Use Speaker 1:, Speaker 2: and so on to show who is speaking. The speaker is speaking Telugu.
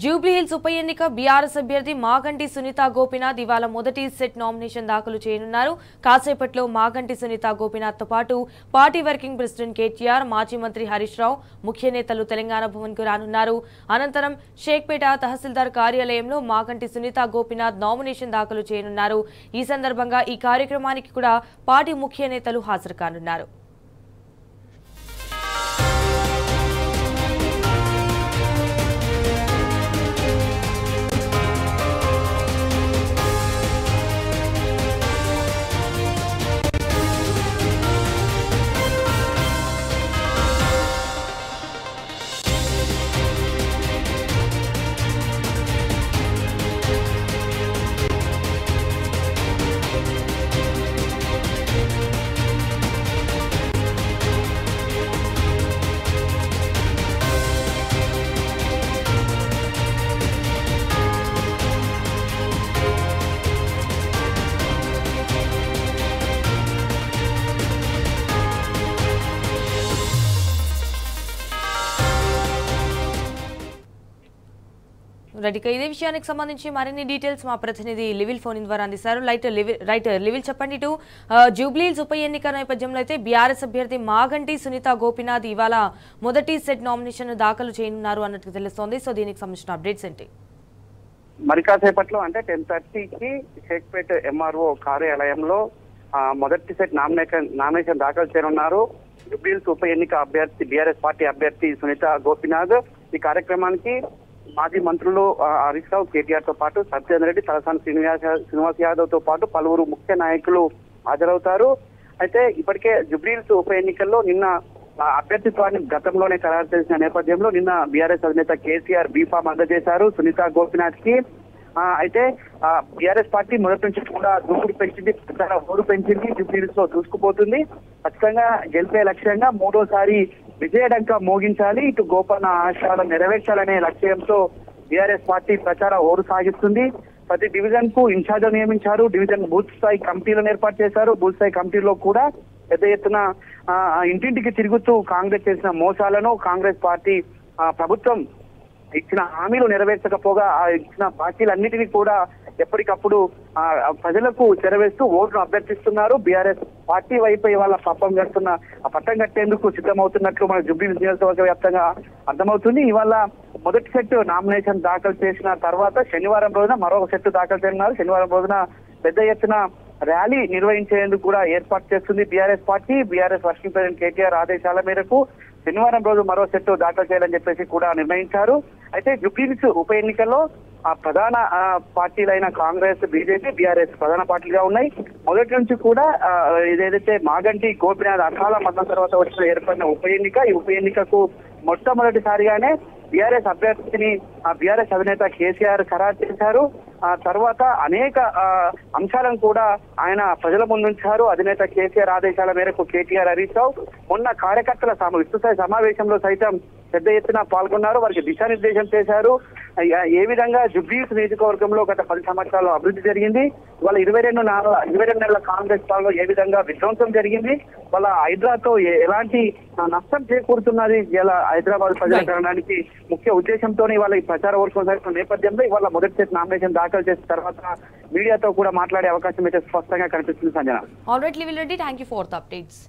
Speaker 1: జూబ్లీహిల్స్ ఉప ఎన్నిక బీఆర్ఎస్ అభ్యర్థి మాగంటి సునీత గోపీనాథ్ ఇవాళ మొదటి సెట్ నామినేషన్ దాఖలు చేయనున్నారు. కాసేపట్లో మాగంటి సునీత గోపీనాథ్తో పాటు పార్టీ వర్కింగ్ ప్రెసిడెంట్ కేటీఆర్, మాజీ మంత్రి హరీష్ రావు, ముఖ్య నేతలు తెలంగాణ భవన్కు రానున్నారు. అనంతరం షేక్పేట తహసీల్దార్ కార్యాలయంలో మాగంటి సునీత గోపీనాథ్ నామినేషన్ దాఖలు చేయనున్నారు. ఈ సందర్భంగా ఈ కార్యక్రమానికి కూడా పార్టీ ముఖ్య నేతలు హాజరు కానున్నారు. ఇదే విషయానికి సంబంధించి మరిన్ని డీటెయిల్స్ మా ప్రతినిధి లివిల్ ఫోన్ ద్వారా అందిస్తారు. లివిల్ చెప్పండి. జూబ్లీహిల్స్ ఉప ఎన్నిక నేపథ్యంలో అయితే బీఆర్ఎస్ అభ్యర్థి మాగంటి సునీత గోపీనాథ్ ఇవాళ మొదటి సెట్ నామినేషన్ దాఖలు చేయనున్నారు అన్నట్టు తెలుస్తోంది. సో దీనికి సంబంధించిన అప్డేట్స్ ఏంటి?
Speaker 2: మరి కాసేపట్లో అంటే 10:30కి షేక్పేట్ ఎంఆర్ఓ కార్యాలయంలో మొదటి సెట్ నామినేషన్ దాఖలు చేయనున్నారు. జూబ్లీహిల్స్ ఉప ఎన్నిక అభ్యర్థి బీఆర్ఎస్ పార్టీ అభ్యర్థి సునీత గోపీనాథ్. ఈ కార్యక్రమానికి మాజీ మంత్రులు హరీష్ రావు, కేటీఆర్ తో పాటు సత్యేందర్ రెడ్డి, తలసాని శ్రీనివాస్ యాదవ్ తో పాటు పలువురు ముఖ్య నాయకులు హాజరవుతారు. అయితే ఇప్పటికే జూబ్లీహిల్స్ ఉప ఎన్నికల్లో నిన్న అభ్యర్థిత్వాన్ని గతంలోనే ఖరారు చేసిన నేపథ్యంలో నిన్న బీఆర్ఎస్ అధినేత కేసీఆర్ బీఫామ్ అందజేశారు సునీత గోపీనాథ్ కి. అయితే బీఆర్ఎస్ పార్టీ మొదటి నుంచి కూడా దూకుడు పెంచింది, ఓరు పెంచింది, జూబ్లీహిల్స్ లో దూసుకుపోతుంది. ఖచ్చితంగా గెలిపే లక్ష్యంగా మూడోసారి విజయడంక మోగించాలి, ఇటు గోపన్న ఆశయాలను నెరవేర్చాలనే లక్ష్యంతో బీఆర్ఎస్ పార్టీ ప్రచార ఓరు సాగిస్తుంది. ప్రతి డివిజన్ కు ఇన్ఛార్జ్ నియమించారు, డివిజన్ బూత్ స్థాయి కమిటీలను ఏర్పాటు చేశారు. బూత్ స్థాయి కమిటీలో కూడా పెద్ద ఎత్తున ఇంటింటికి తిరుగుతూ కాంగ్రెస్ చేసిన మోసాలను, కాంగ్రెస్ పార్టీ ప్రభుత్వం ఇచ్చిన హామీలు నెరవేర్చకపోగా ఇచ్చిన బాకీలన్నిటినీ కూడా ఎప్పటికప్పుడు ప్రజలకు చెరవేస్తూ ఓటును అభ్యర్థిస్తున్నారు. బీఆర్ఎస్ పార్టీ వైపు ఇవాళ పట్టం కట్టేందుకు సిద్ధమవుతున్నట్లు మన జూబ్లీహిల్స్ నియోజకవర్గ వ్యాప్తంగా అర్థమవుతుంది. ఇవాళ మొదటి సెట్ నామినేషన్ దాఖలు చేసిన తర్వాత శనివారం రోజున మరొక సెట్ దాఖలు చేయనున్నారు. శనివారం రోజున పెద్ద ఎత్తున ర్యాలీ నిర్వహించేందుకు కూడా ఏర్పాటు చేస్తుంది BRS party. BRS working president KTR ఆదేశాల మేరకు శనివారం రోజు మరో సెట్ దాఖలు చేయాలని చెప్పేసి కూడా నిర్ణయించారు. అయితే జూబ్లీహిల్స్ ఉప ఎన్నికల్లో ప్రధాన పార్టీలైన కాంగ్రెస్, బీజేపీ, బీఆర్ఎస్ ప్రధాన పార్టీలుగా ఉన్నాయి. మొదటి నుంచి కూడా ఇదేదైతే మాగంటి గోపీనాథ్ అకాల మరణం తర్వాత వచ్చిన ఏర్పడిన ఉప ఎన్నిక, ఈ ఉప ఎన్నికకు మొట్టమొదటిసారిగానే బీఆర్ఎస్ అభ్యర్థిని బీఆర్ఎస్ అధినేత కేసీఆర్ ఖరారు చేశారు. ఆ తర్వాత అనేక అంశాలను కూడా ఆయన ప్రజల ముందుంచారు. అధినేత కేసీఆర్ ఆదేశాల మేరకు కేటీఆర్, హరీష్ రావు మొన్న కార్యకర్తల విస్తృత సమావేశంలో సైతం పెద్ద ఎత్తున పాల్గొన్నారు. వారికి దిశానిర్దేశం చేశారు. ఏ విధంగా జూబ్లీహిల్స్ నియోజకవర్గంలో గత 10 సంవత్సరాల్లో అభివృద్ధి జరిగింది, వాళ్ళ 22 నెలల కాంగ్రెస్ పాలనలో ఏ విధంగా విధ్వంసం జరిగింది, వాళ్ళ హైదరాబాద్తో ఎలాంటి నష్టం చేకూరుతున్నది ఇలా హైదరాబాద్ ప్రజాకరణానికి ముఖ్య ఉద్దేశంతోనే ఇవాళ ఈ ప్రచార వర్గం నేపథ్యంలో ఇవాళ మొదటి సెట్ నామినేషన్ దాఖలు చేసిన తర్వాత మీడియాతో కూడా మాట్లాడే అవకాశం అయితే స్పష్టంగా కనిపిస్తుంది. సంజన.
Speaker 1: ఆల్రైట్ లివిల్ Reddy, thank you for the updates.